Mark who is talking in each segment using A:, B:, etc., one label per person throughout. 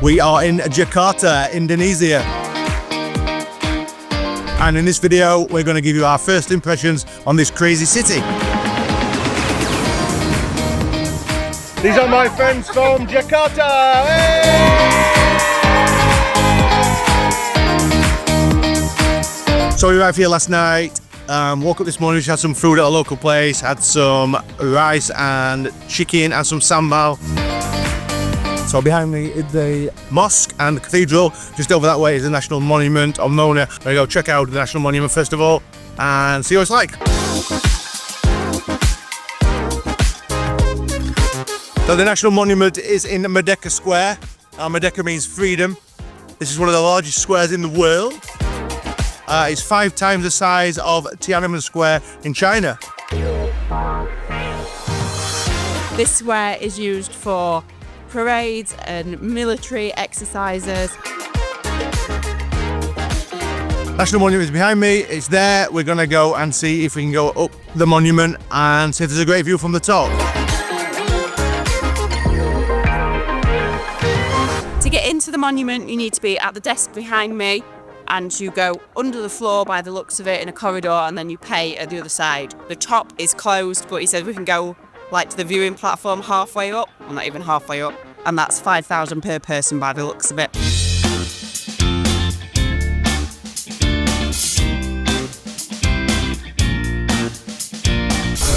A: We are in Jakarta, Indonesia. And in this video, we're going to give you our first impressions on this crazy city. These are my friends from Jakarta! Hey! So we arrived here last night, woke up this morning, we had some food at a local place, had some rice and chicken and some sambal. So behind me is the mosque and the cathedral. Just over that way is the National Monument of Mona. We're going to go check out the National Monument first of all and see what it's like. So the National Monument is in Merdeka Square. Merdeka means freedom. This is one of the largest squares in the world. It's 5 times the size of Tiananmen Square in China.
B: This square is used for parades and military exercises.
A: National Monument is behind me, it's there. We're gonna go and see if we can go up the monument and see if there's a great view from the top.
B: To get into the monument, you need to be at the desk behind me, and you go under the floor by the looks of it in a corridor, and then you pay at the other side. The top is closed, but he said we can go like to the viewing platform halfway up, well not even halfway up, and that's 5,000 per person by the looks of it.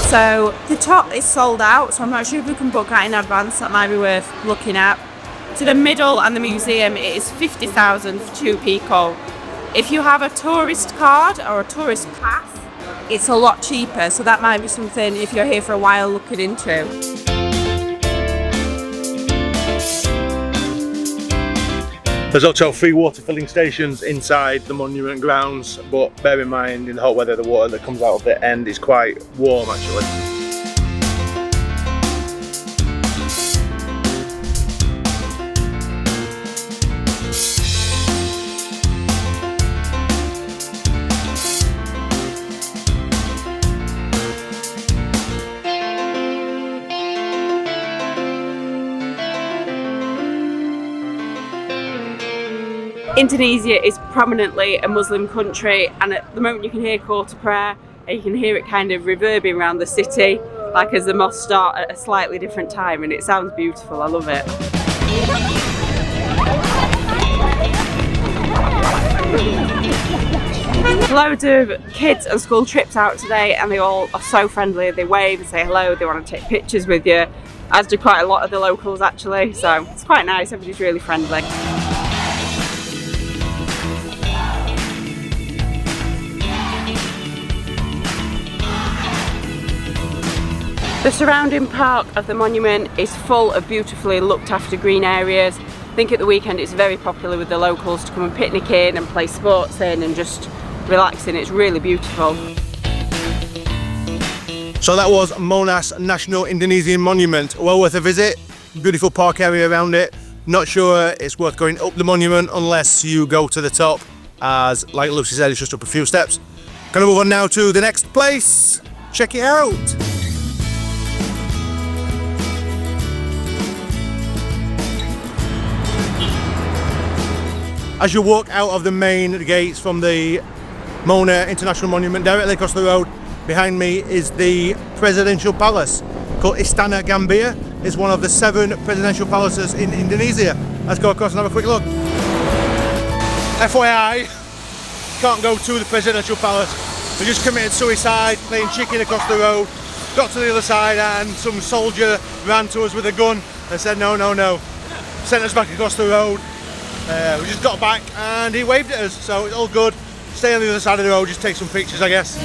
B: So the top is sold out, so I'm not sure if we can book that in advance. That might be worth looking at. To the middle and the museum, it is 50,000 for 2 people. If you have a tourist card or a tourist pass, it's a lot cheaper, so that might be something if you're here for a while looking into.
A: There's also 3 water filling stations inside the monument grounds, but bear in mind in the hot weather the water that comes out of the end is quite warm actually.
B: Indonesia is prominently a Muslim country, and at the moment you can hear call to prayer, and you can hear it kind of reverbing around the city, like as the mosques start at a slightly different time, and it sounds beautiful. I love it. Loads of kids and school trips out today, and they all are so friendly. They wave and say hello, they want to take pictures with you, as do quite a lot of the locals actually, so it's quite nice. Everybody's really friendly. The surrounding park of the monument is full of beautifully looked after green areas. I think at the weekend it's very popular with the locals to come and picnic in and play sports in and just relax in. It's really beautiful.
A: So that was Monas National Indonesian Monument. Well worth a visit. Beautiful park area around it. Not sure it's worth going up the monument unless you go to the top, as like Lucy said, it's just up a few steps. Gonna move on now to the next place. Check it out. As you walk out of the main gates from the Mona International Monument, directly across the road behind me is the presidential palace called Istana Gambir. It's one of the 7 presidential palaces in Indonesia. Let's go across and have a quick look. FYI, can't go to the presidential palace. We just committed suicide playing chicken across the road. Got to the other side and some soldier ran to us with a gun and said no, no, no. Sent us back across the road. We just got back and he waved at us, so it's all good. Stay on the other side of the road, just take some pictures I guess.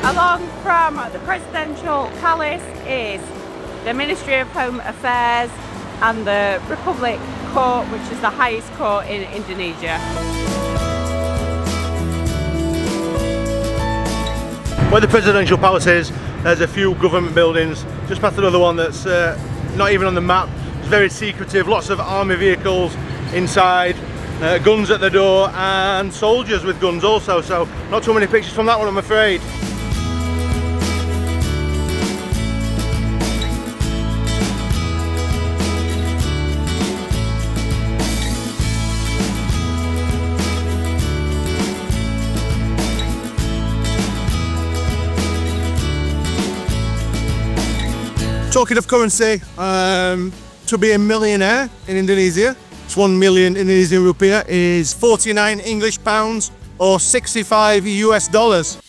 B: Along from the presidential palace is the Ministry of Home Affairs and the Republic Court, which is the highest court in Indonesia.
A: Where the presidential palace is, there's a few government buildings, just past another one that's not even on the map. It's very secretive, lots of army vehicles inside, guns at the door and soldiers with guns also, so not too many pictures from that one I'm afraid. Talking of currency, to be a millionaire in Indonesia, it's 1 million Indonesian rupiah is 49 English pounds or 65 US dollars.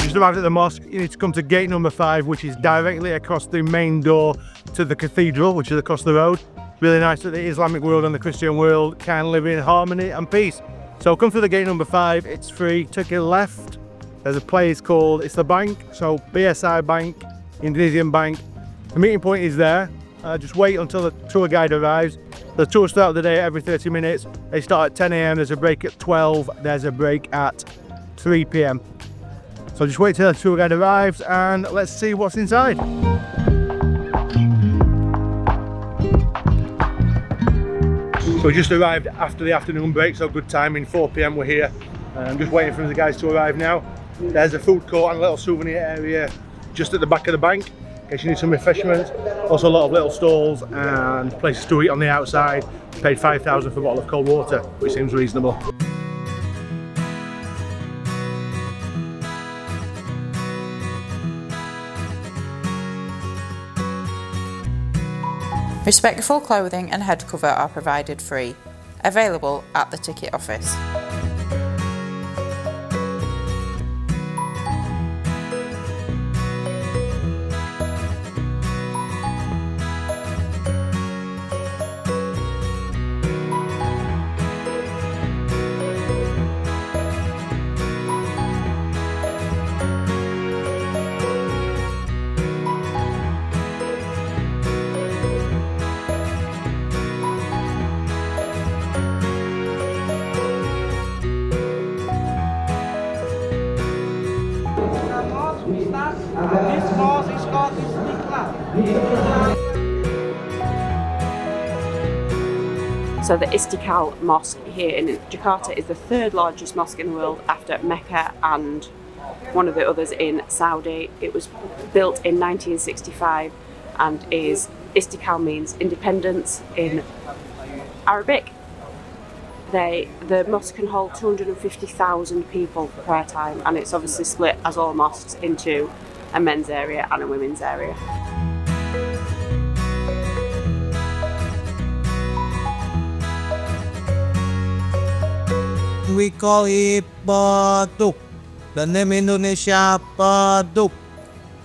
A: Just arrived at the mosque. You need to come to gate number 5, which is directly across the main door to the cathedral, which is across the road. Really nice that the Islamic world and the Christian world can live in harmony and peace. So come through the gate number 5, it's free. Take a left, there's a place called, it's the bank, so BSI Bank, Indonesian Bank. The meeting point is there. Just wait until the tour guide arrives. The tours start the day every 30 minutes. They start at 10 AM, there's a break at 12, there's a break at 3 PM. So just wait till the tour guide arrives and let's see what's inside. So we just arrived after the afternoon break, so good timing, 4 PM we're here. I'm just waiting for the guys to arrive now. There's a food court and a little souvenir area just at the back of the bank, in case you need some refreshments. Also a lot of little stalls and places to eat on the outside. Paid 5,000 for a bottle of cold water, which seems reasonable.
C: Respectful clothing and head cover are provided free. Available at the ticket office.
D: This mosque is called Istiqal.
B: So the Istiqal Mosque here in Jakarta is the 3rd largest mosque in the world after Mecca and one of the others in Saudi. It was built in 1965 and Istiqal means independence in Arabic. The mosque can hold 250,000 people for prayer time, and it's obviously split, as all mosques, into a men's area and a women's area.
D: We call it Beduk. The name Indonesia Beduk.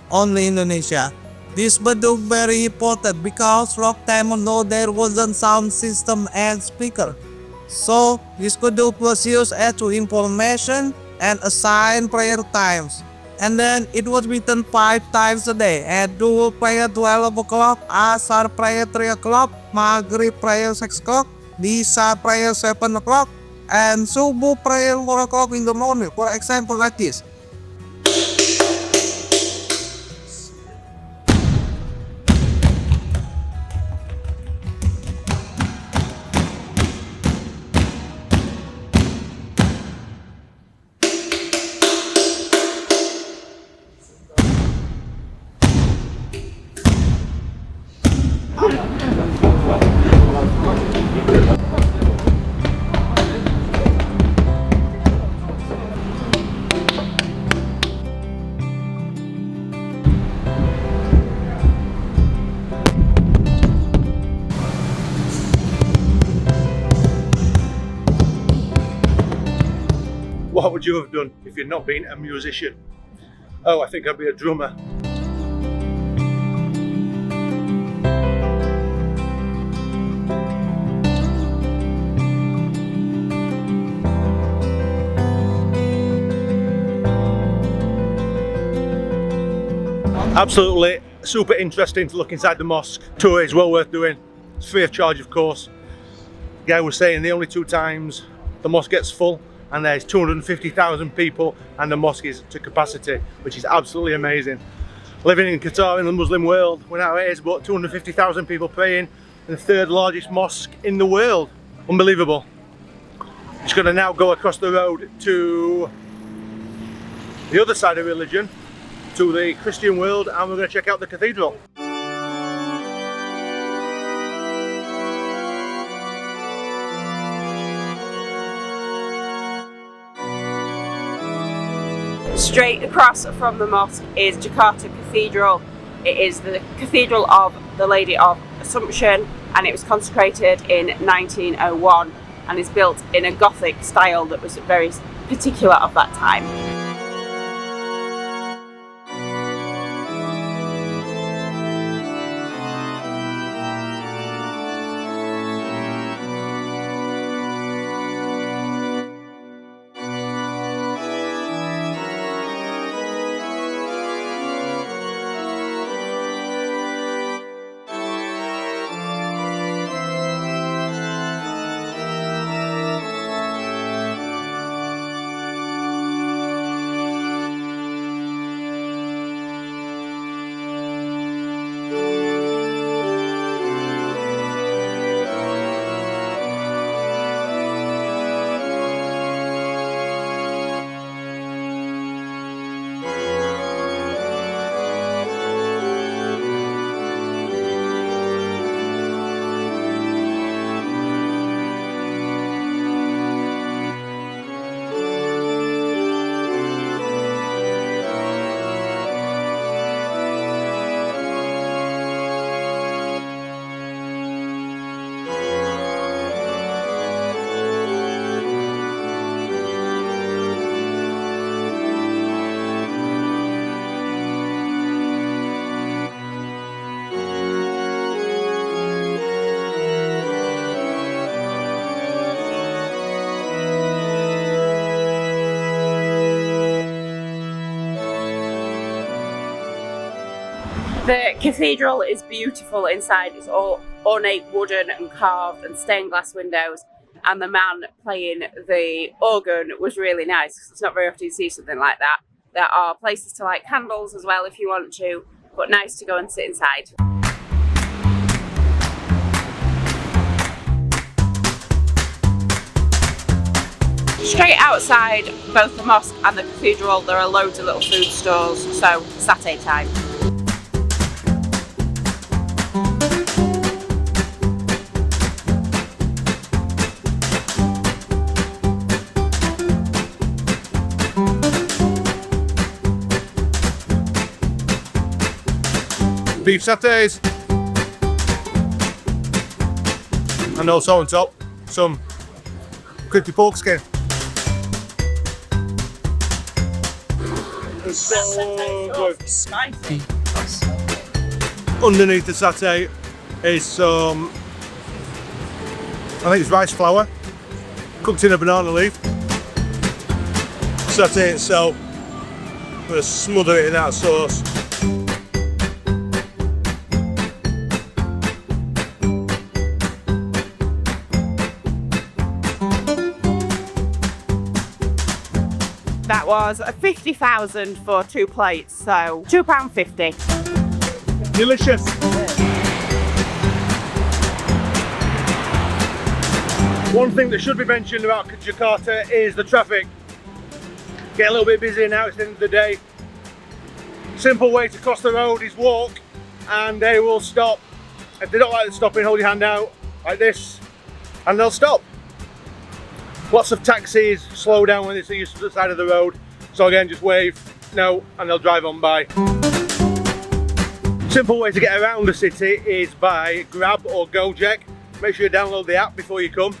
D: Only Indonesia. This Beduk very important because long time ago there wasn't sound system and speaker. So this Beduk was used as to information and assign prayer times. And then it was written 5 times a day. And Duhur prayer 12 o'clock, Asar prayer 3 o'clock, Maghrib prayer 6 o'clock, Isha prayer 7 o'clock, and Subuh prayer 4 o'clock in the morning. For example like this.
A: What would you have done if you'd not been a musician? Oh, I think I'd be a drummer. Absolutely super interesting to look inside the mosque. Tour is well worth doing. It's free of charge, of course. The guy was saying the only 2 times the mosque gets full and there's 250,000 people and the mosque is to capacity, which is absolutely amazing. Living in Qatar in the Muslim world, we know how it is, but 250,000 people praying in the 3rd largest mosque in the world. Unbelievable. Just gonna now go across the road to the other side of religion, to the Christian world, and we're gonna check out the cathedral.
B: Straight across from the mosque is Jakarta Cathedral. It is the Cathedral of the Lady of Assumption, and it was consecrated in 1901 and is built in a Gothic style that was very particular of that time. The cathedral is beautiful inside. It's all ornate wooden and carved and stained glass windows, and the man playing the organ was really nice. It's not very often you see something like that. There are places to light candles as well if you want to, but nice to go and sit inside. Straight outside both the mosque and the cathedral there are loads of little food stalls, so Sate time.
A: Beef satays, and also on top some crispy pork skin. It's so good.
B: Spicy.
A: Underneath the satay is some, I think it's rice flour, cooked in a banana leaf. Satay itself, I'm going to smother it in that sauce.
B: That was 50,000 for 2 plates, so £2.50.
A: Delicious. One thing that should be mentioned about Jakarta is the traffic. Get a little bit busy now, it's the end of the day. Simple way to cross the road is walk, and they will stop. If they don't like the stopping, hold your hand out like this and they'll stop. Lots of taxis slow down when they see you to the side of the road, so again just wave no and they'll drive on by. Simple way to get around the city is by Grab or Gojek. Make sure you download the app before you come.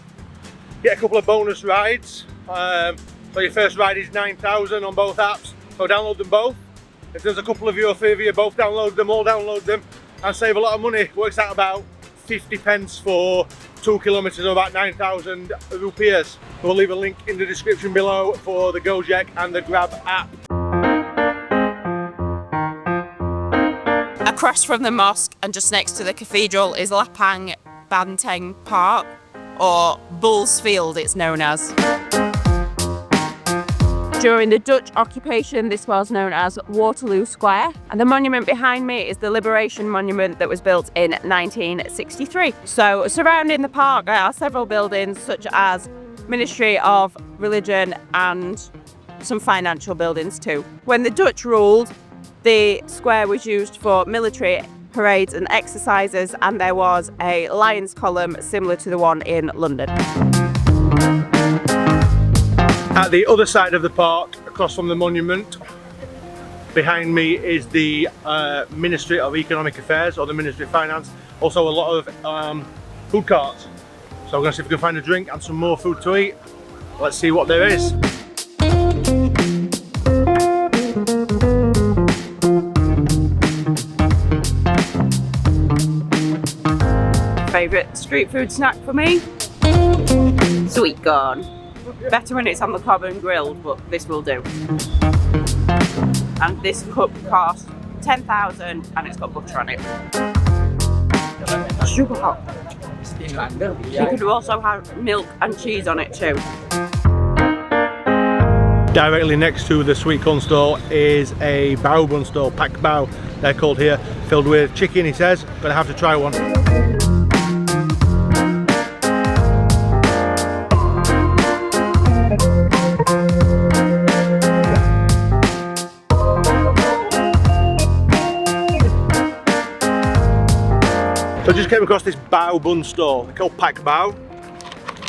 A: Get a couple of bonus rides. So your first ride is 9,000 on both apps, so download them both. If there's a couple of you or 3 of you both download them, all download them and save a lot of money. Works out about 50 pence for 2 kilometers, or about 9,000 rupees. We'll leave a link in the description below for the Gojek and the Grab app.
B: Across from the mosque and just next to the cathedral is Lapang Banteng Park, or Bull's Field it's known as. During the Dutch occupation, this was known as Waterloo Square, and the monument behind me is the Liberation Monument that was built in 1963. So surrounding the park there are several buildings such as Ministry of Religion and some financial buildings too. When the Dutch ruled, the square was used for military parades and exercises, and there was a lion's column similar to the one in London.
A: At the other side of the park, across from the monument, Behind me is the Ministry of Economic Affairs, or the Ministry of Finance. Also a lot of food carts. So we're going to see if we can find a drink and some more food to eat. Let's see what there is.
B: Favourite street food snack for me? Sweet corn. Better when it's on the cob and grilled, but this will do. And this cup cost 10,000 and it's got butter on it. Super hot. You could also have milk and cheese on it too.
A: Directly next to the sweet corn stall is a bao bun stall, pak bao they're called here, filled with chicken, he says. Gonna have to try one. So I just came across this bao bun stall. They're called pak bao.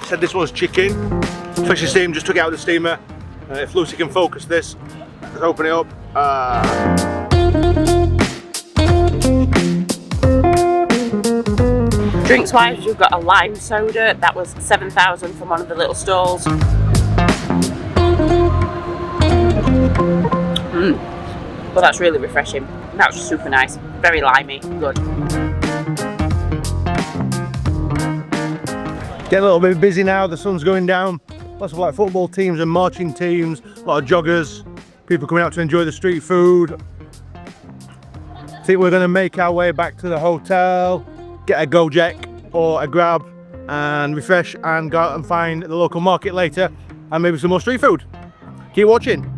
A: Said this one's chicken, freshly steamed, just took it out of the steamer. If Lucy can focus this, let's open it up.
B: Drinks wise, you've got a lime soda, that was 7,000 from one of the little stalls. Well, that's really refreshing. That was just super nice, very limey, good.
A: Getting a little bit busy now, the sun's going down. Lots of like football teams and marching teams, a lot of joggers, people coming out to enjoy the street food. I think we're going to make our way back to the hotel, get a Gojek or a Grab and refresh and go out and find the local market later and maybe some more street food. Keep watching.